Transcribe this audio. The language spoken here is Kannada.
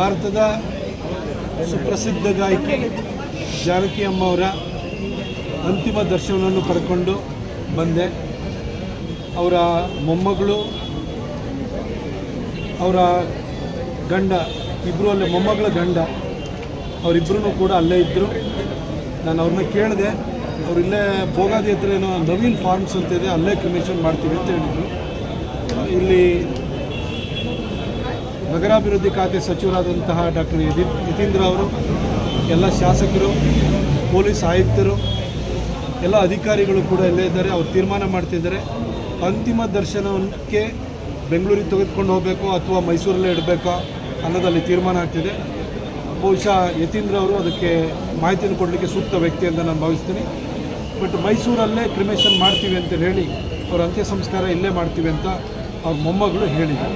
ಭಾರತದ ಸುಪ್ರಸಿದ್ಧ ಗಾಯಕಿ ಜಾನಕಿ ಅಮ್ಮ ಅವರ ಅಂತಿಮ ದರ್ಶನವನ್ನು ಪಡ್ಕೊಂಡು ಬಂದೆ. ಅವರ ಮೊಮ್ಮಗಳು, ಅವರ ಗಂಡ ಇಬ್ಬರು ಅಲ್ಲೇ, ಮೊಮ್ಮಗಳ ಗಂಡ ಅವರಿಬ್ಬರೂ ಕೂಡ ಅಲ್ಲೇ ಇದ್ದರು. ನಾನು ಅವ್ರನ್ನ ಕೇಳಿದೆ, ಅವ್ರು ಇಲ್ಲೇ ಭೋಗಾದಿ ಹತ್ರ ಏನೋ ನವೀನ್ ಫಾರ್ಮ್ಸ್ ಅಂತ ಇದೆ, ಅಲ್ಲೇ ಕ್ರಿಮೇಷನ್ ಮಾಡ್ತೀವಿ ಅಂತ ಹೇಳಿದರು. ಇಲ್ಲಿ ನಗರಾಭಿವೃದ್ಧಿ ಖಾತೆ ಸಚಿವರಾದಂತಹ ಡಾಕ್ಟರ್ ಯತೀಂದ್ರ ಅವರು, ಎಲ್ಲ ಶಾಸಕರು, ಪೊಲೀಸ್ ಆಯುಕ್ತರು, ಎಲ್ಲ ಅಧಿಕಾರಿಗಳು ಕೂಡ ಇಲ್ಲೇ ಇದ್ದಾರೆ. ಅವ್ರು ತೀರ್ಮಾನ ಮಾಡ್ತಿದ್ದಾರೆ ಅಂತಿಮ ದರ್ಶನಕ್ಕೆ ಬೆಂಗಳೂರಿಗೆ ತೆಗೆದುಕೊಂಡು ಹೋಗಬೇಕು ಅಥವಾ ಮೈಸೂರಲ್ಲೇ ಇಡಬೇಕಾ ಅನ್ನೋದಲ್ಲಿ ತೀರ್ಮಾನ ಆಗ್ತಿದೆ. ಬಹುಶಃ ಯತೀಂದ್ರ ಅವರು ಅದಕ್ಕೆ ಮಾಹಿತಿಯನ್ನು ಕೊಡಲಿಕ್ಕೆ ಸೂಕ್ತ ವ್ಯಕ್ತಿ ಅಂತ ನಾನು ಭಾವಿಸ್ತೀನಿ. ಬಟ್ ಮೈಸೂರಲ್ಲೇ ಕ್ರಿಮೇಷನ್ ಮಾಡ್ತೀವಿ ಅಂತ ಹೇಳಿ, ಅವ್ರ ಅಂತ್ಯ ಸಂಸ್ಕಾರ ಇಲ್ಲೇ ಮಾಡ್ತೀವಿ ಅಂತ ಅವ್ರ ಮೊಮ್ಮಗಳು ಹೇಳಿದರು.